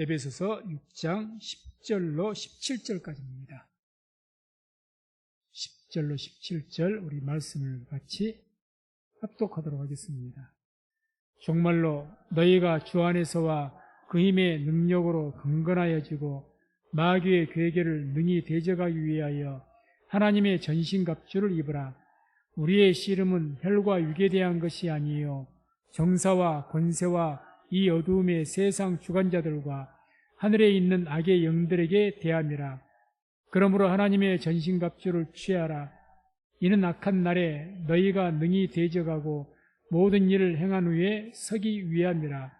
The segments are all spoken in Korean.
에베소서 6장 10절로 17절까지입니다. 10절로 17절 우리 말씀을 같이 합독하도록 하겠습니다. 정말로 너희가 주 안에서와 그 힘의 능력으로 강건하여지고 마귀의 괴계를 능히 대적하기 위하여 하나님의 전신갑주를 입으라. 우리의 씨름은 혈과 육에 대한 것이 아니요 정사와 권세와 이 어두움의 세상 주관자들과 하늘에 있는 악의 영들에게 대함이라. 그러므로 하나님의 전신갑주를 취하라. 이는 악한 날에 너희가 능히 대적하고 모든 일을 행한 후에 서기 위함이라.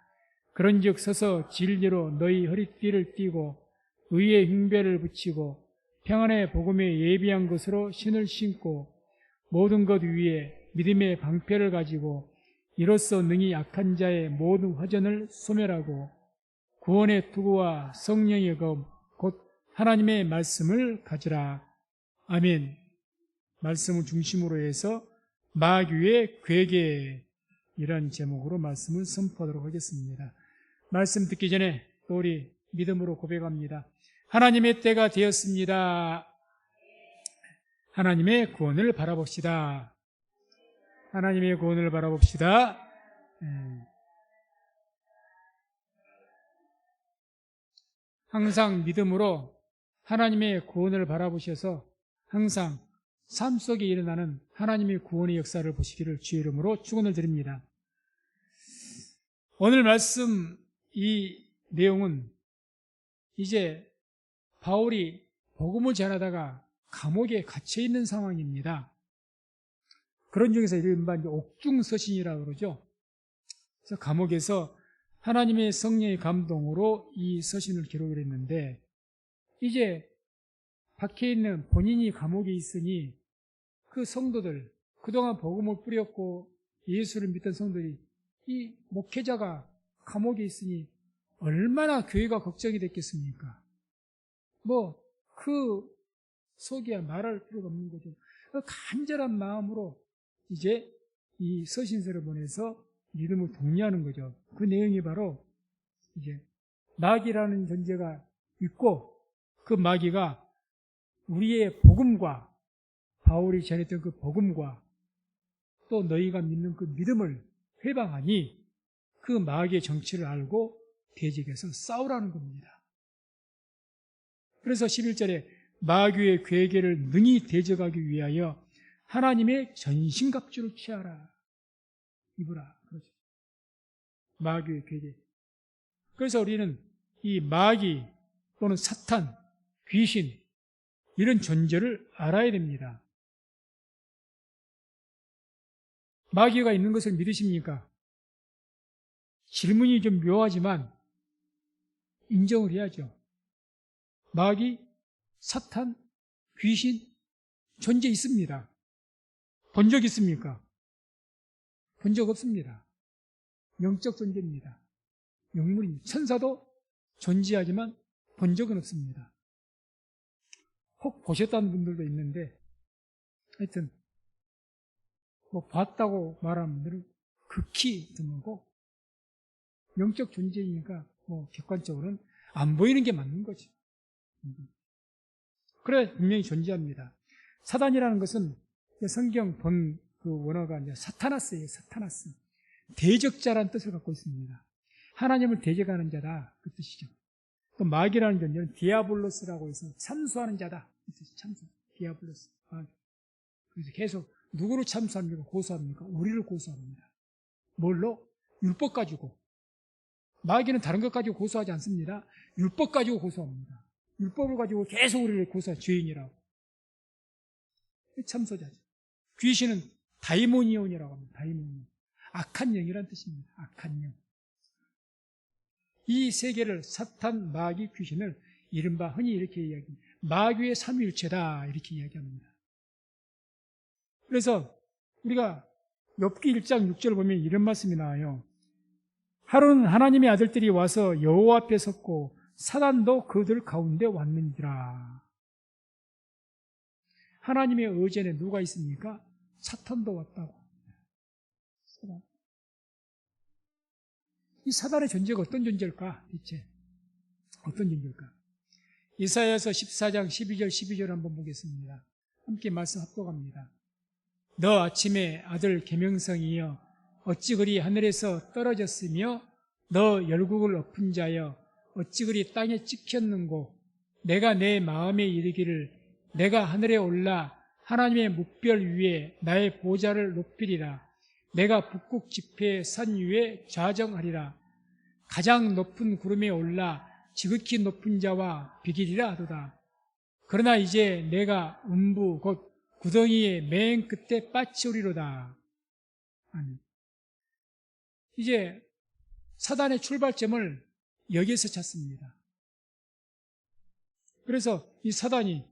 그런즉 서서 진리로 너희 허리띠를 띠고 의의 흉배를 붙이고 평안의 복음에 예비한 것으로 신을 신고 모든 것 위에 믿음의 방패를 가지고 이로써 능히 약한 자의 모든 화전을 소멸하고 구원의 투구와 성령의 검 곧 하나님의 말씀을 가지라. 아멘. 말씀을 중심으로 해서 마귀의 괴계 이런 제목으로 말씀을 선포하도록 하겠습니다. 말씀 듣기 전에 또 우리 믿음으로 고백합니다. 하나님의 때가 되었습니다. 하나님의 구원을 바라봅시다. 하나님의 구원을 바라봅시다. 항상 믿음으로 하나님의 구원을 바라보셔서 항상 삶 속에 일어나는 하나님의 구원의 역사를 보시기를 주의 이름으로 축원을 드립니다. 오늘 말씀 이 내용은 이제 바울이 복음을 전하다가 감옥에 갇혀 있는 상황입니다. 그런 중에서 이른바 옥중서신이라고 그러죠. 그래서 감옥에서 하나님의 성령의 감동으로 이 서신을 기록을 했는데 이제 밖에 있는 본인이 감옥에 있으니 그 성도들, 그동안 복음을 뿌렸고 예수를 믿던 성도들이 이 목회자가 감옥에 있으니 얼마나 교회가 걱정이 됐겠습니까? 그 속이야 말할 필요가 없는 거죠. 그 간절한 마음으로 이제 이 서신서를 보내서 믿음을 독려하는 거죠. 그 내용이 바로 이제 마귀라는 존재가 있고 그 마귀가 우리의 복음과 바울이 전했던 그 복음과 또 너희가 믿는 그 믿음을 회방하니 그 마귀의 정치를 알고 대적해서 싸우라는 겁니다. 그래서 11절에 마귀의 괴계를 능히 대적하기 위하여 하나님의 전신갑주를 취하라. 입으라. 그렇죠. 마귀의 괴계. 그래서 우리는 이 마귀 또는 사탄, 귀신 이런 존재를 알아야 됩니다. 마귀가 있는 것을 믿으십니까? 질문이 좀 묘하지만 인정을 해야죠. 마귀, 사탄, 귀신 존재 있습니다. 본 적 있습니까? 본 적 없습니다. 영적 존재입니다. 영물입니다. 천사도 존재하지만 본 적은 없습니다. 혹 보셨다는 분들도 있는데 하여튼 봤다고 말하는 분들은 극히 드물고 영적 존재이니까 객관적으로는 안 보이는 게 맞는 거죠. 그래 분명히 존재합니다. 사단이라는 것은 성경 본 그 원어가 이제 사타나스예요. 사타나스. 대적자라는 뜻을 갖고 있습니다. 하나님을 대적하는 자다 그 뜻이죠. 또 마귀라는 존재는 디아블로스라고 해서 참수하는 자다 그 뜻이 참수. 디아블로스. 그래서 계속 누구를 참수합니까? 고소합니까? 우리를 고소합니다. 뭘로? 율법 가지고. 마귀는 다른 것 가지고 고소하지 않습니다. 율법 가지고 고소합니다. 율법을 가지고 계속 우리를 고소한 죄인이라고. 참소자죠. 귀신은 다이모니온이라고 합니다. 다이모니온. 악한 영이라는 뜻입니다. 악한 영. 이 세계를 사탄, 마귀, 귀신을 이른바 흔히 이렇게 이야기합니다. 마귀의 삼위일체다 이렇게 이야기합니다. 그래서 우리가 욥기 1장 6절 보면 이런 말씀이 나와요. 하루는 하나님의 아들들이 와서 여호와 앞에 섰고 사단도 그들 가운데 왔는지라. 하나님의 의전에 누가 있습니까? 사탄도 왔다고. 이 사단의 존재가 어떤 존재일까? 대체 어떤 종교일까? 이사야서 14장 12절 12절 한번 보겠습니다. 함께 말씀 합독합니다. 너 아침에 아들 계명성이여 어찌 그리 하늘에서 떨어졌으며 너 열국을 엎은 자여 어찌 그리 땅에 찍혔는고 내가 내 마음에 이르기를 내가 하늘에 올라 하나님의 묵별 위에 나의 보좌를 높이리라. 내가 북극 지폐의 산 위에 좌정하리라. 가장 높은 구름에 올라 지극히 높은 자와 비기리라 하도다. 그러나 이제 내가 음부 곧 구덩이의 맨 끝에 빠치우리로다. 아니, 이제 사단의 출발점을 여기에서 찾습니다. 그래서 이 사단이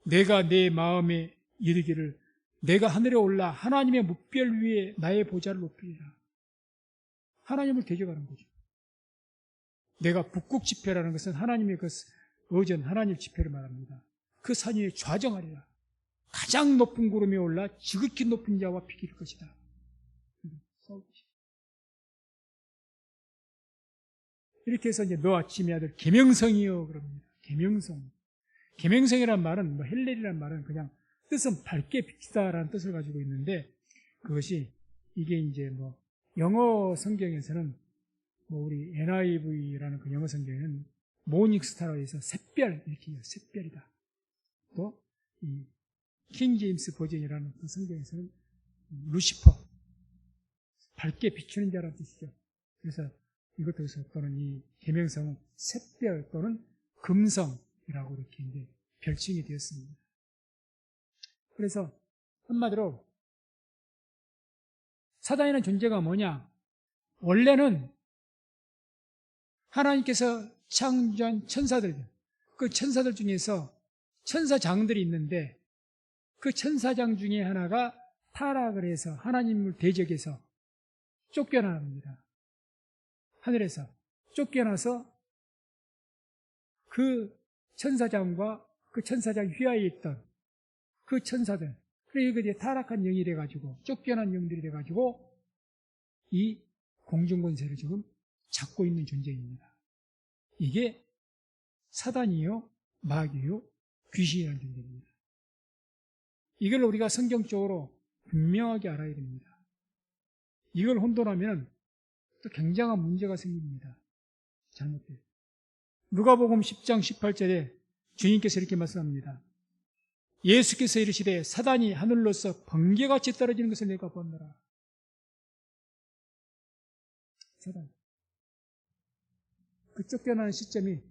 내가 내 마음에 이르기를 내가 하늘에 올라 하나님의 묵별 위에 나의 보좌를 높이리라. 하나님을 대적하는 거죠. 내가 북극 지폐라는 것은 하나님의 그 어전 하나님 지폐를 말합니다. 그 산 위에 좌정하리라. 가장 높은 구름에 올라 지극히 높은 자와 비길 것이다. 이렇게 해서 이제 너 아침의 아들 계명성이여 그럽니다. 계명성. 계명성이란 말은 뭐 헬렐이란 말은 그냥 뜻은 밝게 비치다라는 뜻을 가지고 있는데 그것이 이게 이제 뭐 영어 성경에서는 뭐 우리 NIV라는 그 영어 성경에는 모닝스타로 해서 샛별 이렇게 해요. 샛별이다. 또 이 킹 제임스 버전이라는 그 성경에서는 루시퍼 밝게 비추는 자라는 뜻이죠. 그래서 이것도 또는 이 계명성은 샛별 또는 금성이라고 이렇게 이제 별칭이 되었습니다. 그래서 한마디로 사단이라는 존재가 뭐냐? 원래는 하나님께서 창조한 천사들, 그 천사들 중에서 천사장들이 있는데 그 천사장 중에 하나가 타락을 해서 하나님을 대적해서 쫓겨납니다. 하늘에서 쫓겨나서 그 천사장과 그 천사장 휘하에 있던 그 천사들, 그리고 이제 타락한 영이 돼가지고 쫓겨난 영들이 돼가지고 이 공중권세를 지금 잡고 있는 존재입니다. 이게 사단이요, 마귀요, 귀신이라는 존재입니다. 이걸 우리가 성경적으로 분명하게 알아야 됩니다. 이걸 혼돈하면 또 굉장한 문제가 생깁니다. 잘못돼요. 누가복음 10장 18절에 주님께서 이렇게 말씀합니다. 예수께서 이르시되 사단이 하늘로서 번개같이 떨어지는 것을 내가 보았노라. 사단. 그 쫓겨나는 시점이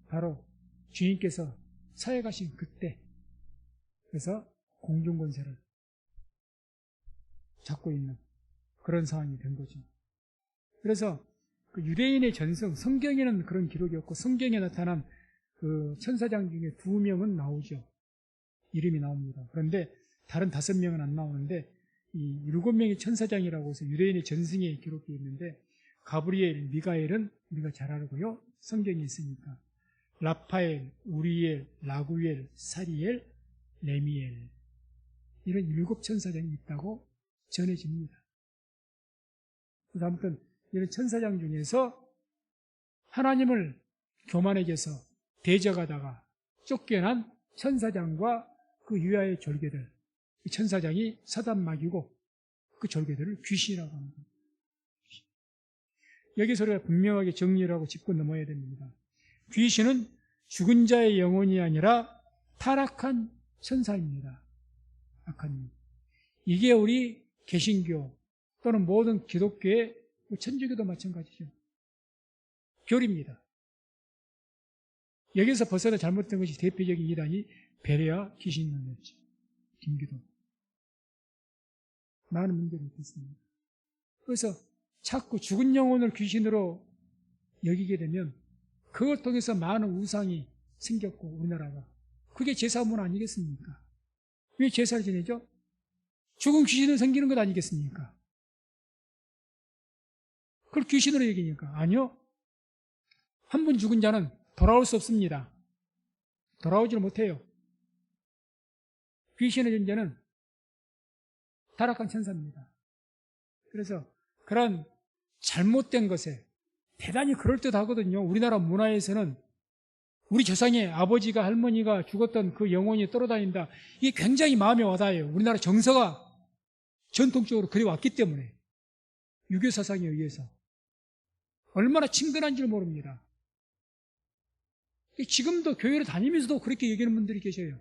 바로 주님께서 사역하신 그때. 그래서 공중권세를 잡고 있는 그런 상황이 된 거죠. 그래서 그 유대인의 전승, 성경에는 그런 기록이 없고 성경에 나타난 그 천사장 중에 2명은 나오죠. 이름이 나옵니다. 그런데 다른 5명은 안 나오는데 이 7명의 천사장이라고 해서 유대인의 전승에 기록되어 있는데 가브리엘, 미가엘은 우리가 잘 알고요. 성경에 있으니까. 라파엘, 우리엘, 라구엘, 사리엘, 레미엘 이런 7 천사장이 있다고 전해집니다. 그래서 아무튼 이런 천사장 중에서 하나님을 교만에게서 대적하다가 쫓겨난 천사장과 그 유아의 졸개들, 이 천사장이 사단마귀고 그 졸개들을 귀신이라고 합니다. 여기서 우리가 분명하게 정리를 하고 짚고 넘어야 됩니다. 귀신은 죽은 자의 영혼이 아니라 타락한 천사입니다. 악한 영. 이게 우리 개신교 또는 모든 기독교의 천주교도 마찬가지죠. 교리입니다. 여기서 벗어나 잘못된 것이 대표적인 이단이 베레아 귀신론이었죠. 김기도. 많은 문제가 있습니다. 그래서 자꾸 죽은 영혼을 귀신으로 여기게 되면 그걸 통해서 많은 우상이 생겼고 우리나라가 그게 제사문 아니겠습니까? 왜 제사를 지내죠? 죽은 귀신을 섬기는 것 아니겠습니까? 그걸 귀신으로 여기니까 아니요. 한 번 죽은 자는 돌아올 수 없습니다. 돌아오지를 못해요. 귀신의 존재는 타락한 천사입니다. 그래서 그런 잘못된 것에 대단히 그럴듯하거든요. 우리나라 문화에서는 우리 조상의 아버지가 할머니가 죽었던 그 영혼이 떨어다닌다. 이게 굉장히 마음에 와닿아요. 우리나라 정서가 전통적으로 그래왔기 때문에 유교 사상에 의해서 얼마나 친근한 줄 모릅니다. 지금도 교회를 다니면서도 그렇게 얘기하는 분들이 계셔요.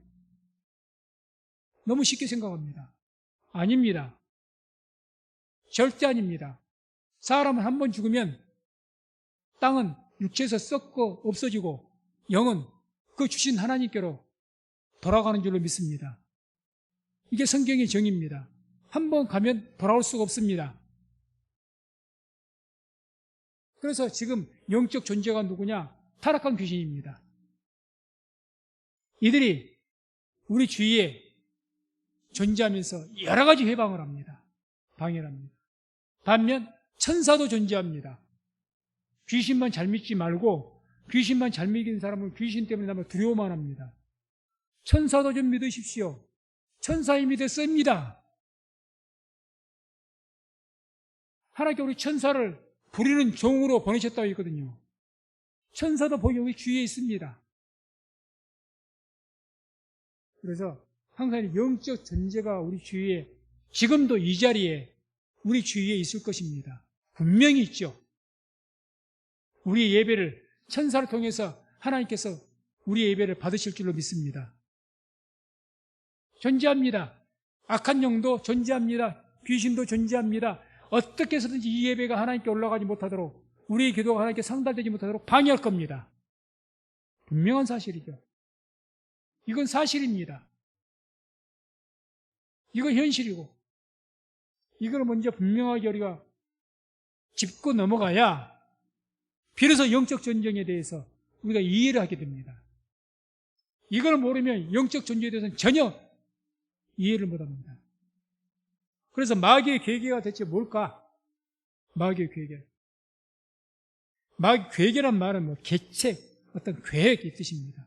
너무 쉽게 생각합니다. 아닙니다. 절대 아닙니다. 사람은 한 번 죽으면 땅은 육체에서 썩고 없어지고 영은 그 주신 하나님께로 돌아가는 줄로 믿습니다. 이게 성경의 정의입니다. 한 번 가면 돌아올 수가 없습니다. 그래서 지금 영적 존재가 누구냐? 타락한 귀신입니다. 이들이 우리 주위에 존재하면서 여러 가지 회방을 합니다. 방해를 합니다. 반면 천사도 존재합니다. 귀신만 잘 믿지 말고 귀신만 잘 믿는 사람은 귀신 때문에 아마 두려워만 합니다. 천사도 좀 믿으십시오. 천사의 믿어 씁니다. 하나님께 우리 천사를 부리는 종으로 보내셨다고 했거든요. 천사도 보기 우리 주위에 있습니다. 그래서 항상 영적 존재가 우리 주위에 지금도 이 자리에 우리 주위에 있을 것입니다. 분명히 있죠. 우리 예배를 천사를 통해서 하나님께서 우리 예배를 받으실 줄로 믿습니다. 존재합니다. 악한 영도 존재합니다. 귀신도 존재합니다. 어떻게 해서든지 이 예배가 하나님께 올라가지 못하도록 우리의 기도가 하나님께 상달되지 못하도록 방해할 겁니다. 분명한 사실이죠. 이건 사실입니다. 이건 현실이고 이걸 먼저 분명하게 우리가 짚고 넘어가야 비로소 영적 전쟁에 대해서 우리가 이해를 하게 됩니다. 이걸 모르면 영적 존재에 대해서는 전혀 이해를 못합니다. 그래서 마귀의 괴계가 대체 뭘까? 마귀의 괴계. 마귀 괴계란 말은 뭐 계책, 어떤 계획의 뜻입니다.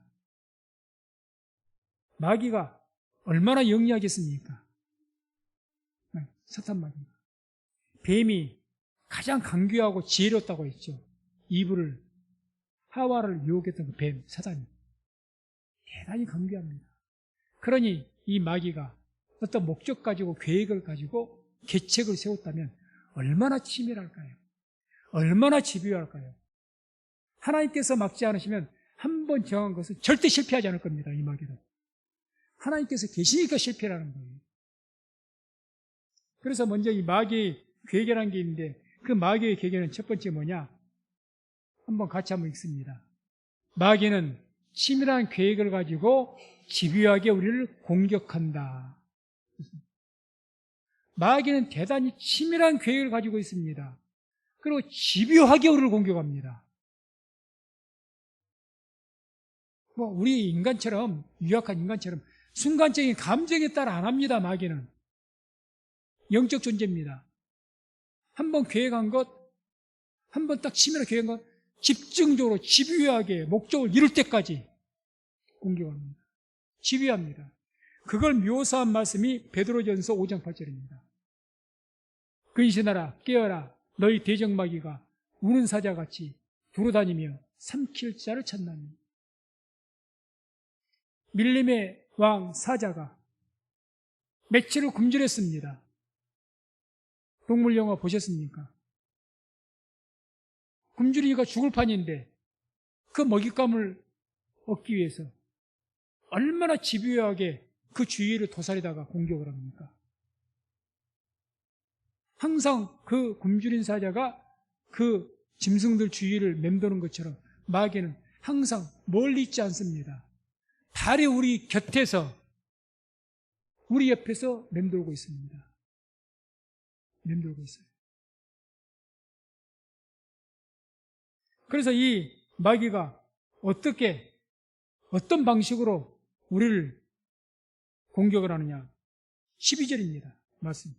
마귀가 얼마나 영리하겠습니까? 사탄 마귀가. 뱀이 가장 강교하고 지혜롭다고 했죠. 이브를 하와를 유혹했던 그 뱀, 사단이 대단히 강교합니다. 그러니 이 마귀가 어떤 목적 가지고 계획을 가지고 계책을 세웠다면 얼마나 치밀할까요? 얼마나 집요할까요? 하나님께서 막지 않으시면 한 번 정한 것은 절대 실패하지 않을 겁니다. 이 마귀는. 하나님께서 계시니까 실패라는 거예요. 그래서 먼저 이 마귀의 괴계라는 게 있는데 그 마귀의 괴계는 첫 번째 뭐냐? 한번 같이 한번 읽습니다. 마귀는 치밀한 계획을 가지고 집요하게 우리를 공격한다. 마귀는 대단히 치밀한 계획을 가지고 있습니다. 그리고 집요하게 우리를 공격합니다. 뭐 우리 인간처럼 유약한 인간처럼 순간적인 감정에 따라 안 합니다. 마귀는 영적 존재입니다. 한번 계획한 것, 한번 딱 치밀하게 계획한 것 집중적으로 집요하게 목적을 이룰 때까지 공격합니다. 집요합니다. 그걸 묘사한 말씀이 베드로전서 5장 8절입니다. 근신하라 깨어라 너희 대적마귀가 우는 사자같이 두루다니며 삼킬 자를 찾나니. 밀림의 왕 사자가 며칠을 굶주렸습니다. 동물 영화 보셨습니까? 굶주리니까 죽을 판인데 그 먹잇감을 얻기 위해서 얼마나 집요하게 그 주위를 도사리다가 공격을 합니까? 항상 그 굶주린 사자가 그 짐승들 주위를 맴도는 것처럼 마귀는 항상 멀리 있지 않습니다. 달이 우리 곁에서 우리 옆에서 맴돌고 있습니다. 맴돌고 있어요. 그래서 이 마귀가 어떤 방식으로 우리를 공격을 하느냐? 12절입니다. 말씀.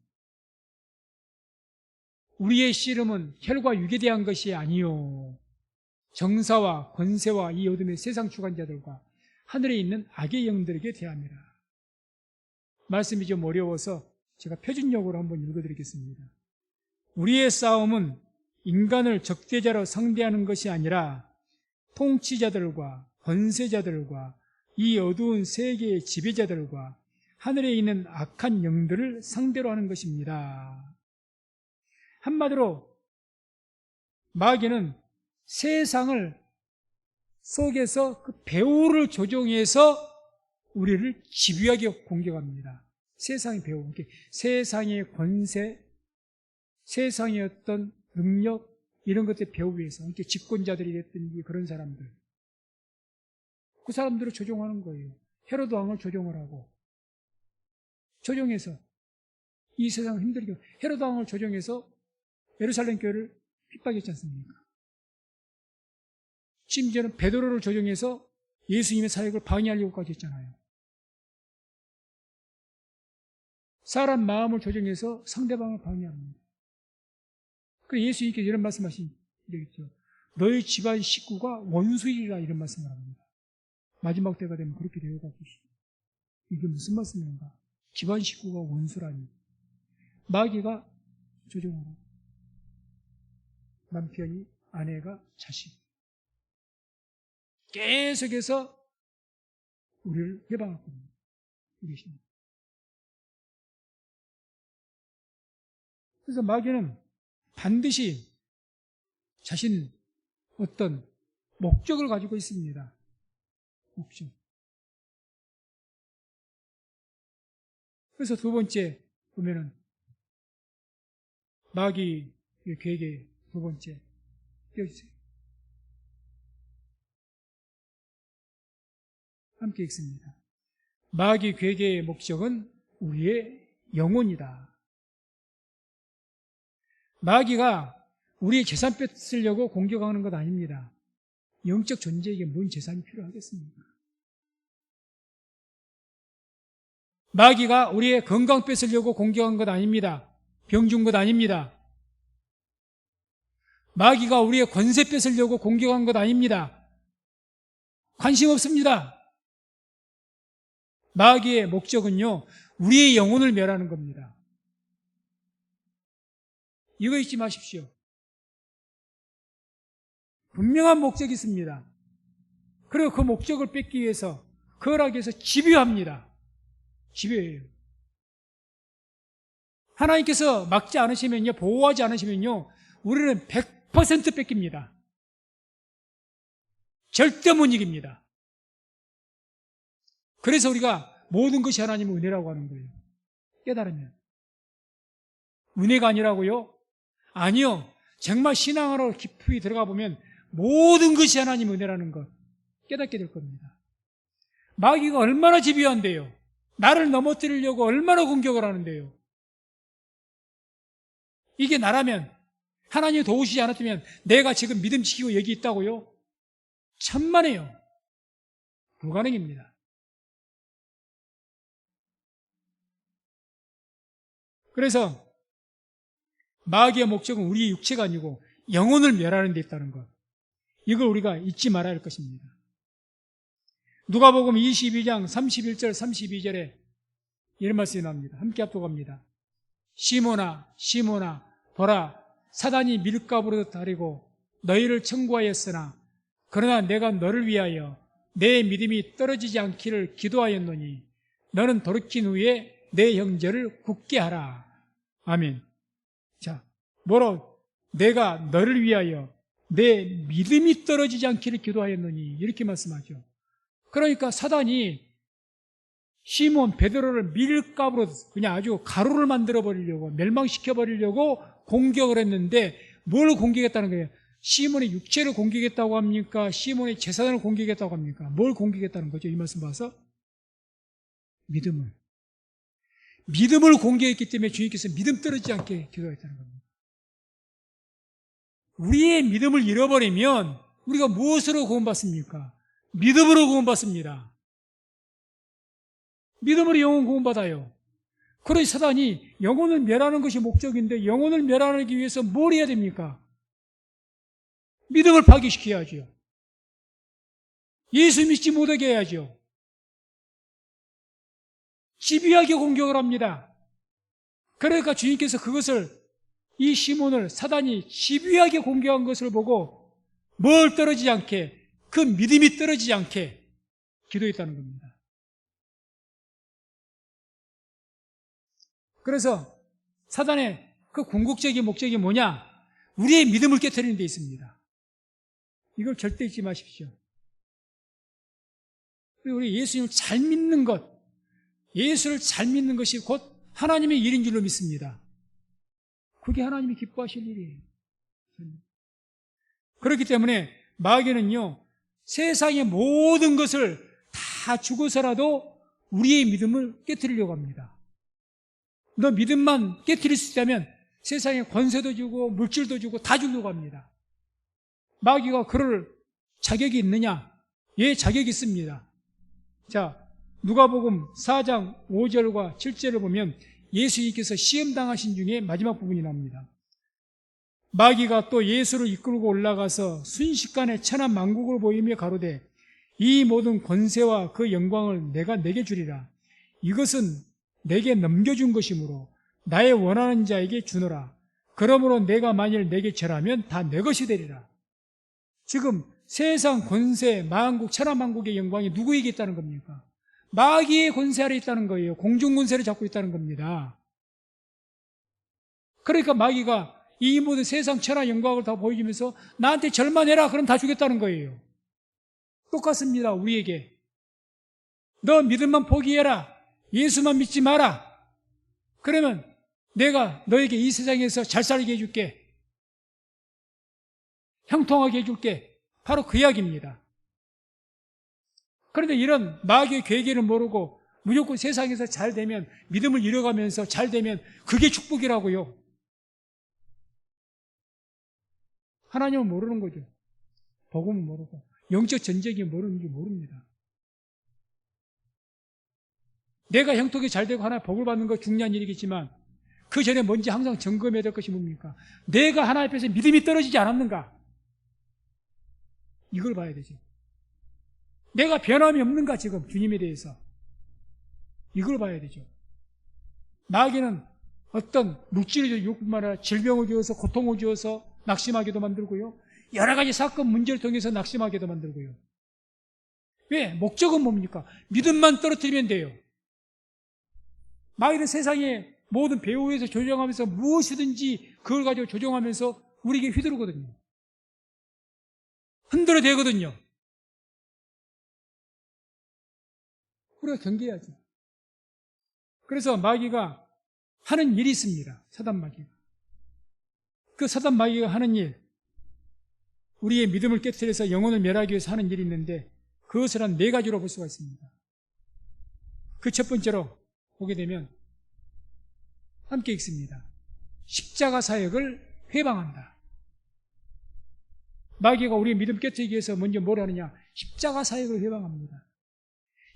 우리의 씨름은 혈과 육에 대한 것이 아니요 정사와 권세와 이 어둠의 세상 주관자들과 하늘에 있는 악의 영들에게 대함이라. 말씀이 좀 어려워서 제가 표준역으로 한번 읽어드리겠습니다. 우리의 싸움은 인간을 적대자로 상대하는 것이 아니라 통치자들과 권세자들과 이 어두운 세계의 지배자들과 하늘에 있는 악한 영들을 상대로 하는 것입니다. 한마디로 마귀는 세상을 속에서 그 배후를 조종해서 우리를 집요하게 공격합니다. 세상의 배후, 세상의 권세, 세상의 어떤 능력, 이런 것들 배후에서 집권자들이 됐든지 그런 사람들, 그 사람들을 조종하는 거예요. 헤로드 왕을 조종을 하고, 조종해서 이 세상을 힘들게, 헤로드 왕을 조종해서 예루살렘 교회를 핍박했지 않습니까? 심지어는 베드로를 조종해서 예수님의 사역을 방해하려고까지 했잖아요. 사람 마음을 조종해서 상대방을 방해합니다. 그래서 예수님께서 이런 말씀하신 적이 있죠. 너희 집안 식구가 원수이라, 이런 말씀을 합니다. 마지막 때가 되면 그렇게 되어가고 있습니다. 이게 무슨 말씀인가? 집안 식구가 원수라니. 마귀가 조종하고, 남편이, 아내가, 자식, 계속해서 우리를 해방할 겁니다. 이것입니다. 그래서 마귀는 반드시 자신 어떤 목적을 가지고 있습니다. 목적. 그래서 두 번째 보면은 마귀의 계획의 두 번째 띄워주세요. 함께 읽습니다. 마귀 괴계의 목적은 우리의 영혼이다. 마귀가 우리의 재산 뺏으려고 공격하는 것 아닙니다. 영적 존재에게 뭔 재산이 필요하겠습니까? 마귀가 우리의 건강 뺏으려고 공격한 것 아닙니다. 병 준 것 아닙니다. 마귀가 우리의 권세 뺏으려고 공격한 것 아닙니다. 관심 없습니다. 마귀의 목적은요, 우리의 영혼을 멸하는 겁니다. 이거 잊지 마십시오. 분명한 목적이 있습니다. 그리고 그 목적을 뺏기 위해서, 그걸 하기 위해서 집요합니다. 집요해요. 하나님께서 막지 않으시면요, 보호하지 않으시면요, 우리는 100% 뺏깁니다. 절대 못 이깁니다. 그래서 우리가 모든 것이 하나님의 은혜라고 하는 거예요. 깨달으면. 은혜가 아니라고요? 아니요. 정말 신앙으로 깊이 들어가 보면 모든 것이 하나님의 은혜라는 것 깨닫게 될 겁니다. 마귀가 얼마나 집요한데요. 나를 넘어뜨리려고 얼마나 공격을 하는데요. 이게 나라면, 하나님이 도우시지 않았다면 내가 지금 믿음 지키고 여기 있다고요? 천만에요. 불가능입니다. 그래서 마귀의 목적은 우리의 육체가 아니고 영혼을 멸하는 데 있다는 것, 이걸 우리가 잊지 말아야 할 것입니다. 누가복음 22장 31절 32절에 이런 말씀이 나옵니다. 함께 합독합니다. 시몬아 시몬아 보라, 사단이 밀가부로 다리고 너희를 청구하였으나 그러나 내가 너를 위하여 내 믿음이 떨어지지 않기를 기도하였노니 너는 돌이킨 후에 내 형제를 굳게 하라. 아멘. 자, 뭐로? 내가 너를 위하여 내 믿음이 떨어지지 않기를 기도하였노니, 이렇게 말씀하죠. 그러니까 사단이 시몬 베드로를 밀가부로 그냥 아주 가루를 만들어 버리려고, 멸망시켜 버리려고 공격을 했는데, 뭘 공격했다는 거예요? 시몬의 육체를 공격했다고 합니까? 시몬의 재산을 공격했다고 합니까? 뭘 공격했다는 거죠? 이 말씀 봐서 믿음을 공격했기 때문에 주님께서 믿음 떨어지지 않게 기도했다는 겁니다. 우리의 믿음을 잃어버리면 우리가 무엇으로 구원받습니까? 믿음으로 구원받습니다. 믿음으로 영혼 구원받아요. 그래서 사단이 영혼을 멸하는 것이 목적인데, 영혼을 멸하기 위해서 뭘 해야 됩니까? 믿음을 파괴시켜야죠. 예수 믿지 못하게 해야죠. 집요하게 공격을 합니다. 그러니까 주님께서 그것을, 이 시몬을 사단이 집요하게 공격한 것을 보고 뭘 떨어지지 않게 그 믿음이 떨어지지 않게 기도했다는 겁니다. 그래서 사단의 그 궁극적인 목적이 뭐냐? 우리의 믿음을 깨트리는 데 있습니다. 이걸 절대 잊지 마십시오. 우리 예수님을 잘 믿는 것, 예수를 잘 믿는 것이 곧 하나님의 일인 줄로 믿습니다. 그게 하나님이 기뻐하실 일이에요. 그렇기 때문에 마귀는요, 세상의 모든 것을 다 주고서라도 우리의 믿음을 깨트리려고 합니다. 너 믿음만 깨트릴 수 있다면 세상에 권세도 주고 물질도 주고 다 주려고 합니다. 마귀가 그럴 자격이 있느냐? 예, 자격이 있습니다. 자, 누가복음 4장 5절과 7절을 보면 예수님께서 시험당하신 중에 마지막 부분이 나옵니다. 마귀가 또 예수를 이끌고 올라가서 순식간에 천하 만국을 보이며 가로되 이 모든 권세와 그 영광을 내가 내게 주리라. 이것은 내게 넘겨준 것이므로 나의 원하는 자에게 주노라. 그러므로 내가 만일 내게 절하면 다 내 것이 되리라. 지금 세상 권세, 만국, 천하 만국의 영광이 누구에게 있다는 겁니까? 마귀의 권세 아래 있다는 거예요. 공중 권세를 잡고 있다는 겁니다. 그러니까 마귀가 이 모든 세상 천하 영광을 다 보여주면서 나한테 절만해라. 그럼 다 주겠다는 거예요. 똑같습니다. 우리에게. 너 믿음만 포기해라. 예수만 믿지 마라. 그러면 내가 너에게 이 세상에서 잘 살게 해줄게. 형통하게 해줄게. 바로 그 이야기입니다. 그런데 이런 마귀의 계획을 모르고 무조건 세상에서 잘 되면, 믿음을 잃어가면서 잘 되면 그게 축복이라고요. 하나님을 모르는 거죠. 복음을 모르고 영적 전쟁이 모르는지 모릅니다. 내가 형통이 잘 되고 하나님 복을 받는 거 중요한 일이겠지만 그 전에 먼저 항상 점검해야 될 것이 뭡니까? 내가 하나님 앞에서 믿음이 떨어지지 않았는가? 이걸 봐야 되죠. 내가 변함이 없는가 지금 주님에 대해서? 이걸 봐야 되죠. 마귀는 어떤 물질을 줄 뿐만 아니라 질병을 주어서 고통을 주어서 낙심하게도 만들고요. 여러 가지 사건 문제를 통해서 낙심하게도 만들고요. 왜? 목적은 뭡니까? 믿음만 떨어뜨리면 돼요. 마귀는 세상의 모든 배후에서 조정하면서 무엇이든지 그걸 가지고 조정하면서 우리에게 휘두르거든요. 흔들어 대거든요. 우리가 경계해야죠. 그래서 마귀가 하는 일이 있습니다. 사단 마귀가. 그 사단 마귀가 하는 일, 우리의 믿음을 깨트려서 영혼을 멸하기 위해서 하는 일이 있는데 그것을 한 4가지로 볼 수가 있습니다. 그 첫 번째로 보게 되면 함께 읽습니다. 십자가 사역을 회방한다. 마귀가 우리의 믿음 깨트리기 위해서 먼저 뭘 하느냐? 십자가 사역을 회방합니다.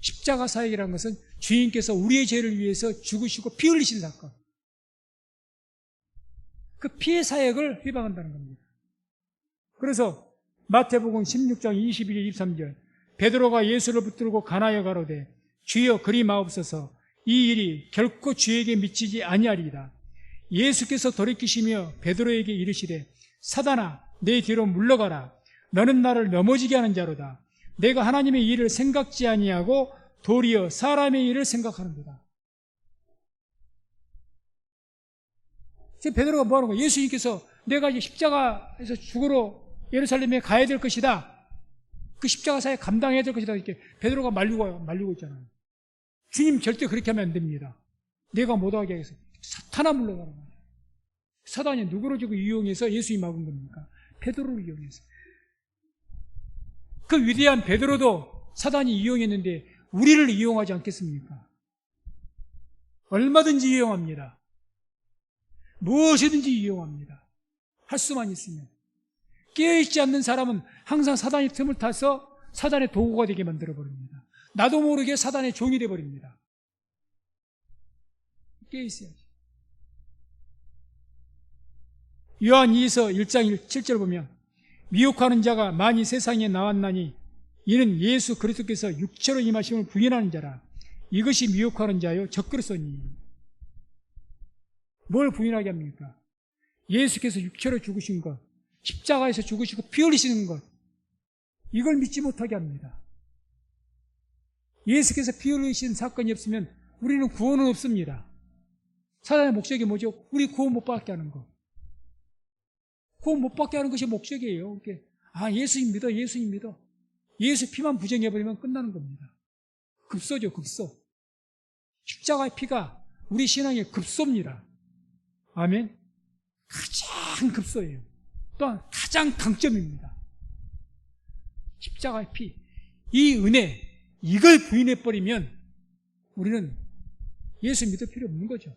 십자가 사역이라는 것은 주님께서 우리의 죄를 위해서 죽으시고 피 흘리신 사건, 그 피의 사역을 회방한다는 겁니다. 그래서 마태복음 16장 22절 23절 베드로가 예수를 붙들고 가나여 가로되 주여 그리 마옵소서 이 일이 결코 주에게 미치지 아니하리이다. 예수께서 돌이키시며 베드로에게 이르시되 사단아 내 뒤로 물러가라. 너는 나를 넘어지게 하는 자로다. 내가 하나님의 일을 생각지 아니하고 도리어 사람의 일을 생각하는도다. 지금 베드로가 뭐 하는 거예요? 예수님께서 내가 이제 십자가에서 죽으러 예루살렘에 가야 될 것이다. 그 십자가 사에 감당해야 될 것이다. 이렇게 베드로가 말리고 있잖아요. 주님 절대 그렇게 하면 안 됩니다. 내가 못하게 하겠어요. 사탄아 물러가는 거예요. 사단이 누구를 지금 이용해서 예수님 막은 겁니까? 베드로를 이용해서. 그 위대한 베드로도 사단이 이용했는데 우리를 이용하지 않겠습니까? 얼마든지 이용합니다. 무엇이든지 이용합니다. 할 수만 있으면. 깨어있지 않는 사람은 항상 사단의 틈을 타서 사단의 도구가 되게 만들어버립니다. 나도 모르게 사단의 종이 되어버립니다. 깨어있어야지. 요한 2서 1장 7절 보면 미혹하는 자가 많이 세상에 나왔나니 이는 예수 그리스도께서 육체로 임하심을 부인하는 자라. 이것이 미혹하는 자요 적그리스도니. 뭘 부인하게 합니까? 예수께서 육체로 죽으신 것, 십자가에서 죽으시고 피 흘리시는 것, 이걸 믿지 못하게 합니다. 예수께서 피 흘리신 사건이 없으면 우리는 구원은 없습니다. 사단의 목적이 뭐죠? 우리 구원 못 받게 하는 거. 구원 못 받게 하는 것이 목적이에요. 그러니까 예수님 믿어, 예수님 믿어. 예수 피만 부정해버리면 끝나는 겁니다. 급소죠, 급소. 십자가의 피가 우리 신앙의 급소입니다. 아멘. 가장 급소예요. 또한 가장 강점입니다. 십자가의 피, 이 은혜, 이걸 부인해버리면 우리는 예수 믿을 필요 없는 거죠.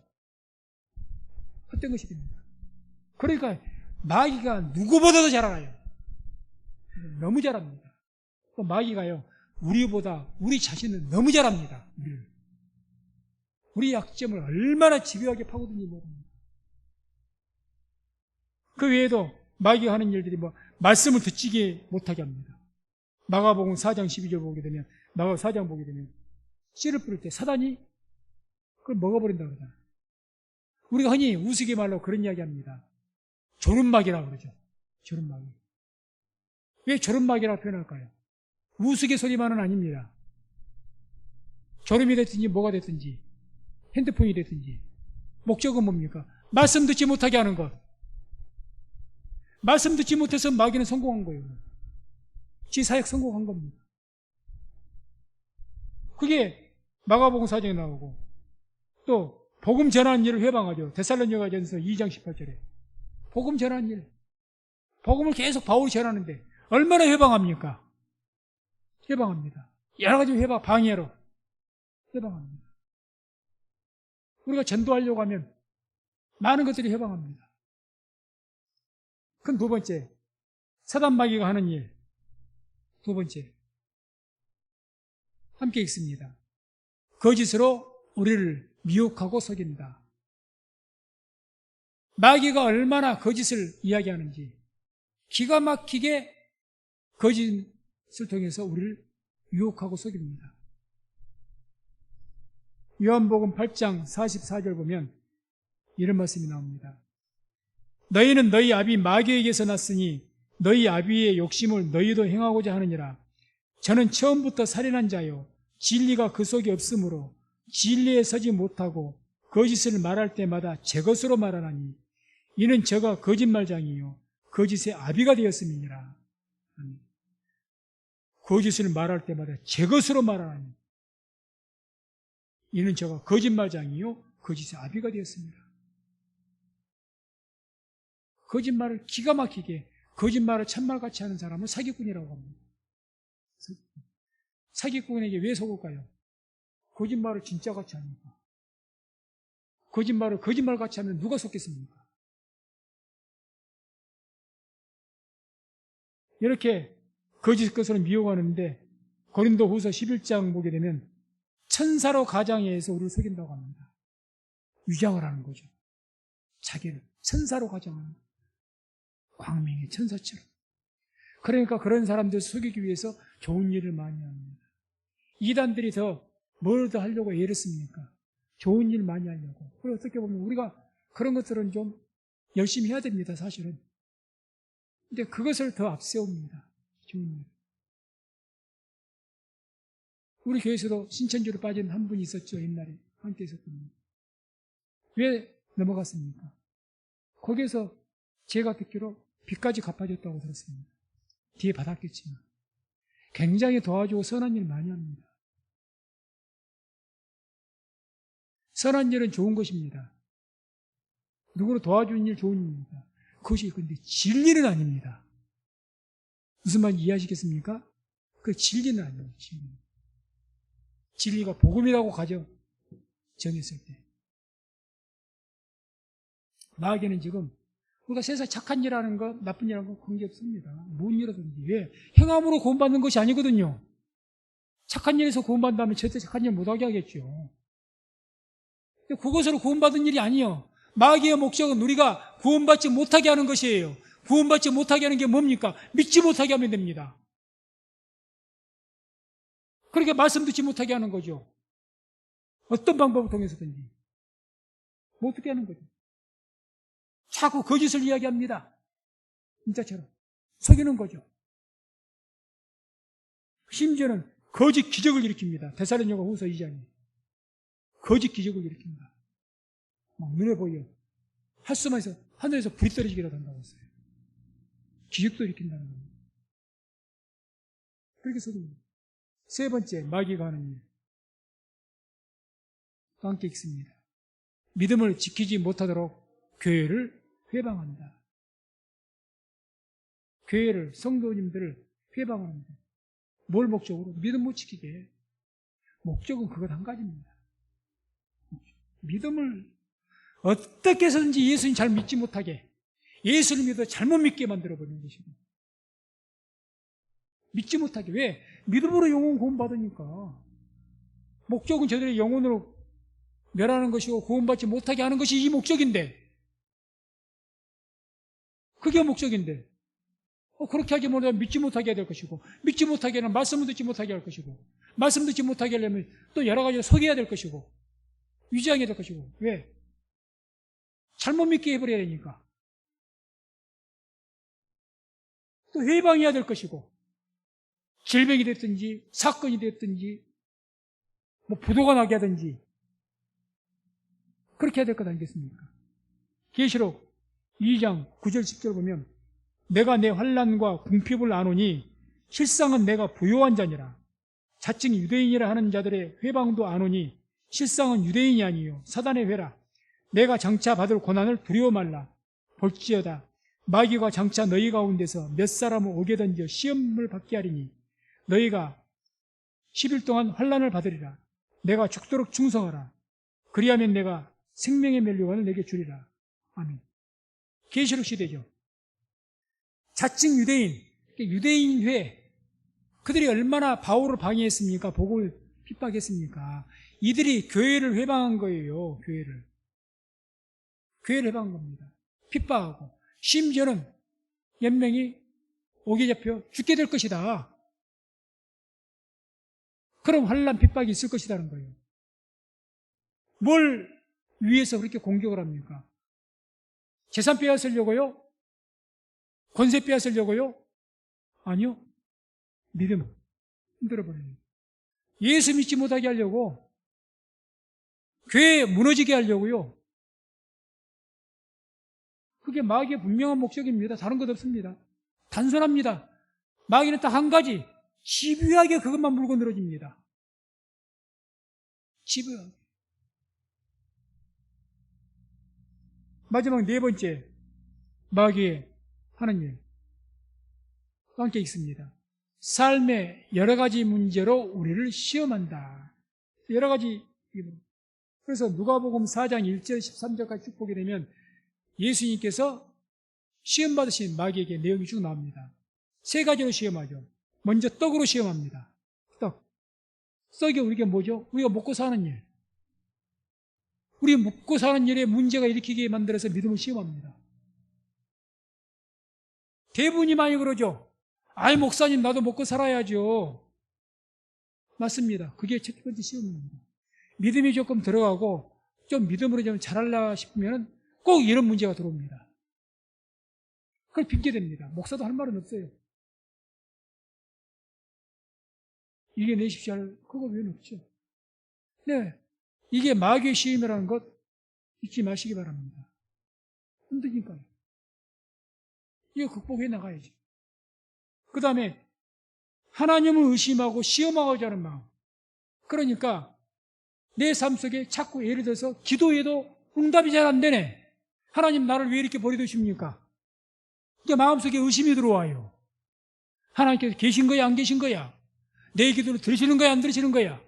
헛된 것이 됩니다. 그러니까 마귀가 누구보다도 잘 알아요. 너무 잘합니다. 또 마귀가요, 우리보다 우리 자신은 너무 잘합니다. 우리 약점을 얼마나 집요하게 파고드는지 모릅니다. 그 외에도 마귀가 하는 일들이 말씀을 듣지 못하게 합니다. 마가복음 4장 12절 보게 되면, 마가 4장 보게 되면 씨를 뿌릴 때 사단이 그걸 먹어버린다고 그러잖아요. 우리가 흔히 우스갯말로 그런 이야기 합니다. 조른마귀라고 그러죠. 조른마귀. 왜 조른마귀라고 표현할까요? 우스갯소리만은 아닙니다. 졸음이 됐든지 뭐가 됐든지 핸드폰이 됐든지 목적은 뭡니까? 말씀 듣지 못하게 하는 것. 말씀 듣지 못해서 마귀는 성공한 거예요. 지 사역 성공한 겁니다. 그게 마가복음 4장에 나오고 또 복음 전하는 일을 회방하죠. 데살로니가전서 2장 18절에 복음 전하는 일, 복음을 계속 바울이 전하는데 얼마나 회방합니까? 회방합니다. 여러 가지 회방, 방해로 회방합니다. 우리가 전도하려고 하면 많은 것들이 회방합니다. 그럼 두 번째, 사단마귀가 하는 일. 두 번째, 함께 읽습니다. 거짓으로 우리를 미혹하고 속인다. 마귀가 얼마나 거짓을 이야기하는지 기가 막히게 거짓을 통해서 우리를 유혹하고 속입니다. 요한복음 8장 44절 보면 이런 말씀이 나옵니다. 너희는 너희 아비 마귀에게서 났으니 너희 아비의 욕심을 너희도 행하고자 하느니라. 저는 처음부터 살인한 자요 진리가 그 속에 없으므로 진리에 서지 못하고 거짓을 말할 때마다 제 것으로 말하나니 이는 저가 거짓말장이요 거짓의 아비가 되었음이니라. 거짓을 말할 때마다 제 것으로 말하나니 이는 저가 거짓말장이요 거짓의 아비가 되었습니다. 거짓말을 기가 막히게 거짓말을 참말같이 하는 사람을 사기꾼이라고 합니다. 사기꾼에게 왜 속을까요? 거짓말을 진짜같이 하니까. 거짓말을 거짓말같이 하면 누가 속겠습니까? 이렇게 거짓 것으로 미혹하는데 고린도후서 11장 보게 되면 천사로 가장에 의해서 우리를 속인다고 합니다. 위장을 하는 거죠. 자기를 천사로 가장하는 거예요. 광명의 천사처럼. 그러니까 그런 사람들 속이기 위해서 좋은 일을 많이 합니다. 이단들이 뭘 더 하려고 애를 씁니까? 좋은 일 많이 하려고. 그리고 어떻게 보면 우리가 그런 것들은 좀 열심히 해야 됩니다, 사실은. 근데 그것을 더 앞세웁니다. 좋은 일. 우리 교회에서도 신천지로 빠진 한 분이 있었죠, 옛날에. 함께 있었거든요. 왜 넘어갔습니까? 거기에서 제가 듣기로 빚까지 갚아줬다고 들었습니다. 뒤에 받았겠지만. 굉장히 도와주고 선한 일 많이 합니다. 선한 일은 좋은 것입니다. 누구를 도와주는 일 좋은 일입니다. 그것이 근데 진리는 아닙니다. 무슨 말인지 이해하시겠습니까? 그 진리는 아니에요. 진리가 복음이라고 정했을 때. 마귀는 지금 우리가 세상 착한 일 하는 것, 나쁜 일 하는 것 관계없습니다. 뭔 일이든지. 왜? 행함으로 구원받는 것이 아니거든요. 착한 일에서 구원받는다면 절대 착한 일 못하게 하겠죠. 그것으로 구원받은 일이 아니에요. 마귀의 목적은 우리가 구원받지 못하게 하는 것이에요. 구원받지 못하게 하는 게 뭡니까? 믿지 못하게 하면 됩니다. 그렇게 말씀 듣지 못하게 하는 거죠. 어떤 방법을 통해서든지. 뭐 어떻게 하는 거죠? 자꾸 거짓을 이야기합니다. 진짜처럼. 속이는 거죠. 심지어는 거짓 기적을 일으킵니다. 데살로니가 후서 2장에 거짓 기적을 일으킵니다. 막 눈에 보여. 할 수만 해서 하늘에서 불이 떨어지기라도 한다고 했어요. 기적도 일으킨다는 겁니다. 그렇게 써줍니다. 세 번째, 마귀가 하는 일. 함께 읽습니다. 믿음을 지키지 못하도록 교회를 회방한다. 교회를, 성도님들을 회방합니다. 뭘 목적으로? 믿음 못 지키게. 목적은 그것 한 가지입니다. 믿음을 어떻게 해서든지 예수님 잘 믿지 못하게, 예수를 믿어 잘못 믿게 만들어버리는 것입니다. 믿지 못하게. 왜? 믿음으로 영혼 구원받으니까. 목적은 저들의 영혼으로 멸하는 것이고 구원받지 못하게 하는 것이 이 목적인데, 그게 목적인데 그렇게 하지 못하면 믿지 못하게 해야 될 것이고, 믿지 못하게 하면 말씀을 듣지 못하게 할 것이고, 말씀 듣지 못하게 하려면 또 여러 가지로 속여야 될 것이고 위장해야 될 것이고. 왜? 잘못 믿게 해버려야 되니까. 또 회방해야 될 것이고, 질병이 됐든지 사건이 됐든지 뭐 부도가 나게 하든지 그렇게 해야 될 것 아니겠습니까? 계시록 2장 9절 10절 보면 내가 내 환난과 궁핍을 아노니 실상은 내가 부요한 자니라. 자칭 유대인이라 하는 자들의 회방도 아노니 실상은 유대인이 아니요 사단의 회라. 내가 장차 받을 고난을 두려워 말라. 볼지어다 마귀가 장차 너희 가운데서 몇 사람을 오게 던져 시험을 받게 하리니 너희가 10일 동안 환난을 받으리라. 내가 죽도록 충성하라. 그리하면 내가 생명의 멸류관을 내게 주리라. 아멘. 계시록 시대죠. 자칭 유대인, 유대인회, 그들이 얼마나 바울을 방해했습니까? 복음을 핍박했습니까? 이들이 교회를 회방한 거예요. 교회를 회방한 겁니다. 핍박하고 심지어는 몇 명이 옥에 잡혀 죽게 될 것이다. 그럼 환난 핍박이 있을 것이라는 거예요. 뭘 위해서 그렇게 공격을 합니까? 재산 빼앗으려고요? 권세 빼앗으려고요? 아니요. 믿음 흔들어버려요. 예수 믿지 못하게 하려고, 교회 무너지게 하려고요. 그게 마귀의 분명한 목적입니다. 다른 것 없습니다. 단순합니다. 마귀는 딱 한 가지, 집요하게 그것만 물고 늘어집니다. 집요하게. 마지막 네 번째, 마귀의 하는 일. 함께 읽습니다. 삶의 여러 가지 문제로 우리를 시험한다. 여러 가지. 그래서 누가복음 4장 1절 13절까지 쭉 보게 되면 예수님께서 시험 받으신 마귀에게 내용이 쭉 나옵니다. 세 가지로 시험하죠. 먼저 떡으로 시험합니다. 떡. 떡이 우리가 뭐죠? 우리가 먹고 사는 일. 우리 먹고 사는 일에 문제가 일으키게 만들어서 믿음을 시험합니다. 대부분이 많이 그러죠. 아이 목사님 나도 먹고 살아야죠. 맞습니다. 그게 첫 번째 시험입니다. 믿음이 조금 들어가고 좀 믿음으로 좀 잘하려 싶으면 꼭 이런 문제가 들어옵니다. 그걸 핑계댑니다. 목사도 할 말은 없어요. 이겨내십시오 할 그거 왜 없죠? 네, 이게 마귀의 시험이라는 것 잊지 마시기 바랍니다. 힘드니까요. 이거 극복해 나가야지. 그 다음에 하나님을 의심하고 시험하고자 하는 마음. 그러니까 내 삶 속에 자꾸 예를 들어서 기도해도 응답이 잘 안 되네. 하나님 나를 왜 이렇게 버려두십니까? 이게 마음속에 의심이 들어와요. 하나님께서 계신 거야 안 계신 거야? 내 기도를 들으시는 거야 안 들으시는 거야?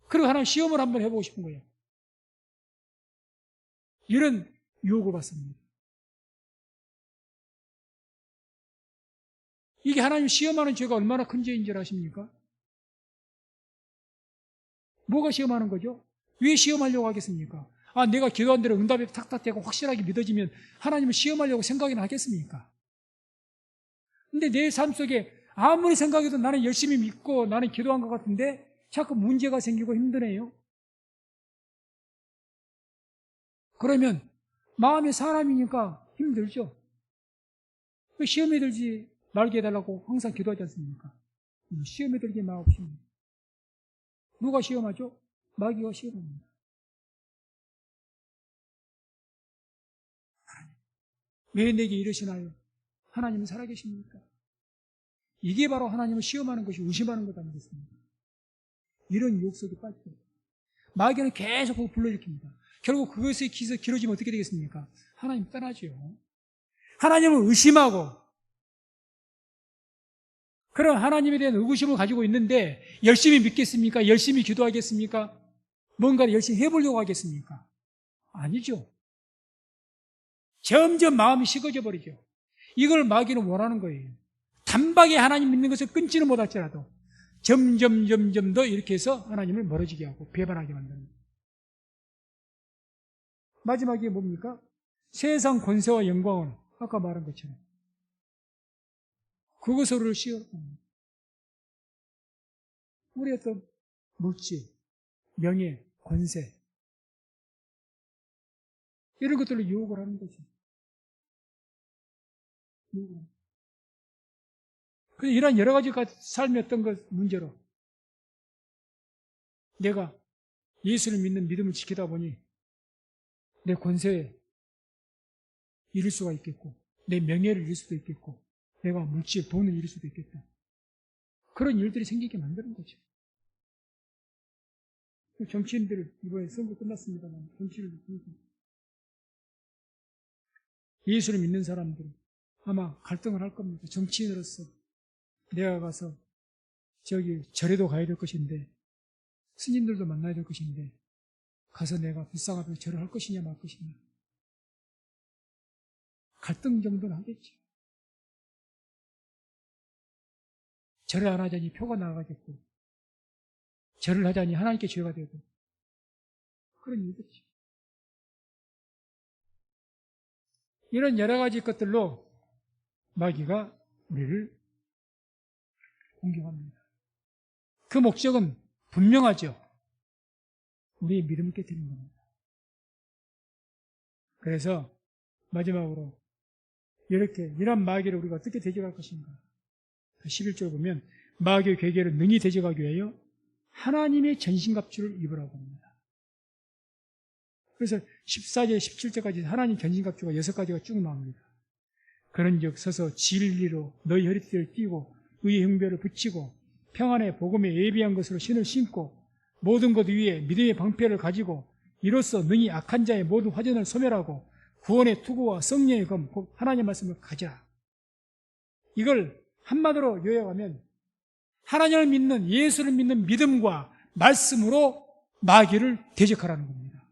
그리고 하나님 시험을 한번 해보고 싶은 거예요. 이런 유혹을 받습니다. 이게 하나님 시험하는 죄가 얼마나 큰 죄인 줄 아십니까? 뭐가 시험하는 거죠? 왜 시험하려고 하겠습니까? 아, 내가 기도한 대로 응답이 탁탁 되고 확실하게 믿어지면 하나님을 시험하려고 생각이나 하겠습니까? 근데 내 삶 속에 아무리 생각해도 나는 열심히 믿고 나는 기도한 것 같은데 자꾸 문제가 생기고 힘드네요. 그러면 마음이 사람이니까 힘들죠. 시험에 들지 말게 해달라고 항상 기도하지 않습니까? 시험에 들게 마옵시옵니다. 누가 시험하죠? 마귀가 시험합니다. 왜 내게 이러시나요? 하나님은 살아계십니까? 이게 바로 하나님을 시험하는 것이 의심하는 것 아니겠습니까? 이런 유혹 속에 빠지죠. 마귀는 계속 불러일으킵니다. 결국 그것에 길어지면 어떻게 되겠습니까? 하나님 떠나죠. 하나님을 의심하고 그런 하나님에 대한 의구심을 가지고 있는데 열심히 믿겠습니까? 열심히 기도하겠습니까? 뭔가를 열심히 해보려고 하겠습니까? 아니죠. 점점 마음이 식어져 버리죠. 이걸 마귀는 원하는 거예요. 단박에 하나님 믿는 것을 끊지는 못할지라도 점점 더 이렇게 해서 하나님을 멀어지게 하고 배반하게 만드는 거예요. 마지막에 뭡니까? 세상 권세와 영광을 아까 말한 것처럼 그것을 시험합니다. 우리 어떤 물질, 명예, 권세 이런 것들로 유혹을 하는 거죠. 이런 여러 가지 삶의 어떤 것 문제로 내가 예수를 믿는 믿음을 지키다 보니 내 권세에 이룰 수가 있겠고 내 명예를 이룰 수도 있겠고 내가 물질, 돈을 이룰 수도 있겠다. 그런 일들이 생기게 만드는 거죠. 정치인들 이번에 선거 끝났습니다만 정치를 예수를 믿는 사람들은 아마 갈등을 할 겁니다. 정치인으로서 내가 가서 저기 절에도 가야 될 것인데 스님들도 만나야 될 것인데 가서 내가 불쌍하게 절을 할 것이냐 말 것이냐 갈등 정도는 하겠죠. 절을 안 하자니 표가 나가겠고 절을 하자니 하나님께 죄가 되고 그런 일이죠. 이런 여러 가지 것들로 마귀가 우리를 공격합니다. 그 목적은 분명하죠. 우리의 믿음을 깨뜨리는 겁니다. 그래서 마지막으로 이런 마귀를 우리가 어떻게 대적할 것인가? 11절 보면 마귀의 괴계를 능히 대적하기 위하여 하나님의 전신갑주를 입으라고 합니다. 그래서 14절, 17절까지 하나님 전신갑주가 6가지가 쭉 나옵니다. 그런즉 서서 진리로 너희 허리띠를 띠고 의의 흉배를 붙이고 평안의 복음에 예비한 것으로 신을 신고 모든 것 위에 믿음의 방패를 가지고 이로써 능히 악한 자의 모든 화전을 소멸하고 구원의 투구와 성령의 검, 곧 하나님의 말씀을 가지라. 이걸 한마디로 요약하면 하나님을 믿는 예수를 믿는 믿음과 말씀으로 마귀를 대적하라는 겁니다.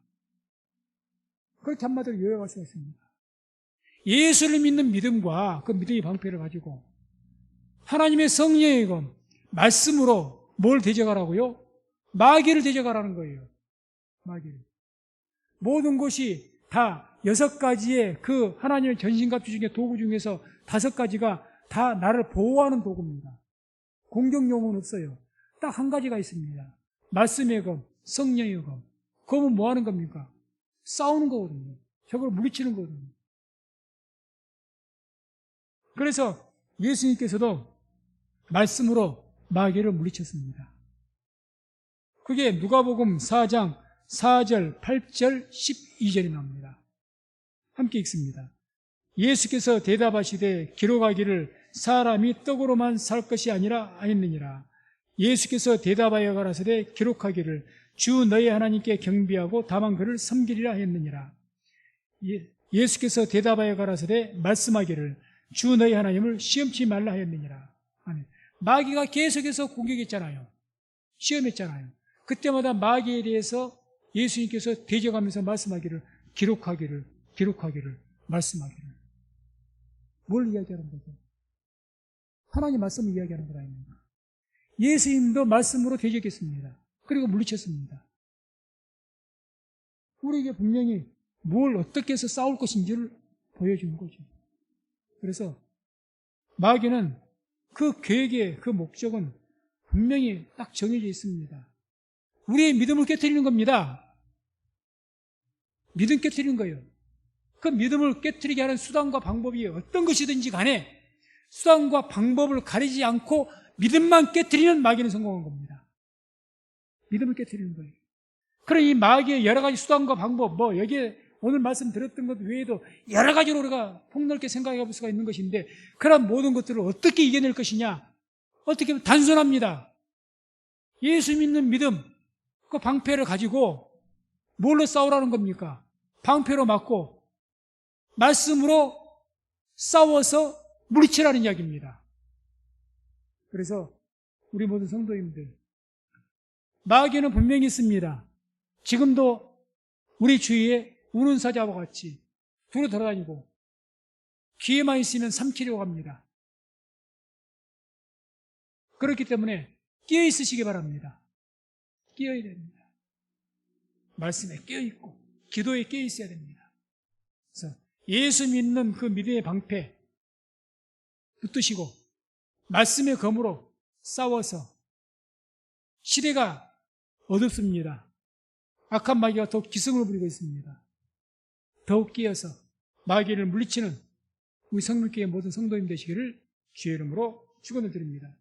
그렇게 한마디로 요약할 수가 있습니다. 예수를 믿는 믿음과 그 믿음의 방패를 가지고 하나님의 성령의 검, 말씀으로 뭘 대적하라고요? 마귀를 대적하라는 거예요. 마귀를. 모든 것이 다 6가지의 그 하나님의 전신갑주 중에 도구 중에서 5가지가 다 나를 보호하는 도구입니다. 공격용은 없어요. 딱 한 가지가 있습니다. 말씀의 검, 성령의 검. 검은 뭐 하는 겁니까? 싸우는 거거든요. 적으로 물리치는 거거든요. 그래서 예수님께서도 말씀으로 마귀를 물리쳤습니다. 그게 누가복음 4장 4절, 8절, 12절이 나옵니다. 함께 읽습니다. 예수께서 대답하시되 기록하기를 사람이 떡으로만 살 것이 아니라 하였느니라. 예수께서 대답하여 가라사대 기록하기를 주 너희 하나님께 경배하고 다만 그를 섬기리라 했느니라. 예수께서 대답하여 가라사대 말씀하기를 주 너희 하나님을 시험치 말라 하였느니라. 마귀가 계속해서 공격했잖아요. 시험했잖아요. 그때마다 마귀에 대해서 예수님께서 대적하면서 말씀하기를 기록하기를 말씀하기를. 뭘 이야기하는 거죠? 하나님 말씀을 이야기하는 것 아닙니까? 예수님도 말씀으로 대적했습니다. 그리고 물리쳤습니다. 우리에게 분명히 뭘 어떻게 해서 싸울 것인지를 보여주는 거죠. 그래서 마귀는 그 계획의 그 목적은 분명히 딱 정해져 있습니다. 우리의 믿음을 깨트리는 겁니다. 믿음 깨트리는 거예요. 그 믿음을 깨트리게 하는 수단과 방법이 어떤 것이든지 간에 수단과 방법을 가리지 않고 믿음만 깨트리는 마귀는 성공한 겁니다. 믿음을 깨트리는 거예요. 그럼 이 마귀의 여러 가지 수단과 방법, 여기에 오늘 말씀드렸던 것 외에도 여러 가지로 우리가 폭넓게 생각해 볼 수가 있는 것인데, 그런 모든 것들을 어떻게 이겨낼 것이냐? 어떻게 보면 단순합니다. 예수 믿는 믿음, 그 방패를 가지고 뭘로 싸우라는 겁니까? 방패로 맞고 말씀으로 싸워서 물리치라는 이야기입니다. 그래서 우리 모든 성도님들, 마귀는 분명히 있습니다. 지금도 우리 주위에 우는 사자와 같이 두루 돌아다니고 기회만 있으면 삼키려고 합니다. 그렇기 때문에 끼어 있으시기 바랍니다. 끼어야 됩니다. 말씀에 끼어 있고 기도에 끼어 있어야 됩니다. 그래서 예수 믿는 그 믿음의 방패 붙드시고 말씀의 검으로 싸워서, 시대가 어둡습니다. 악한 마귀가 더욱 기승을 부리고 있습니다. 더욱 끼어서 마귀를 물리치는 우리 성령교회 모든 성도님 되시기를 주의 이름으로 축원을 드립니다.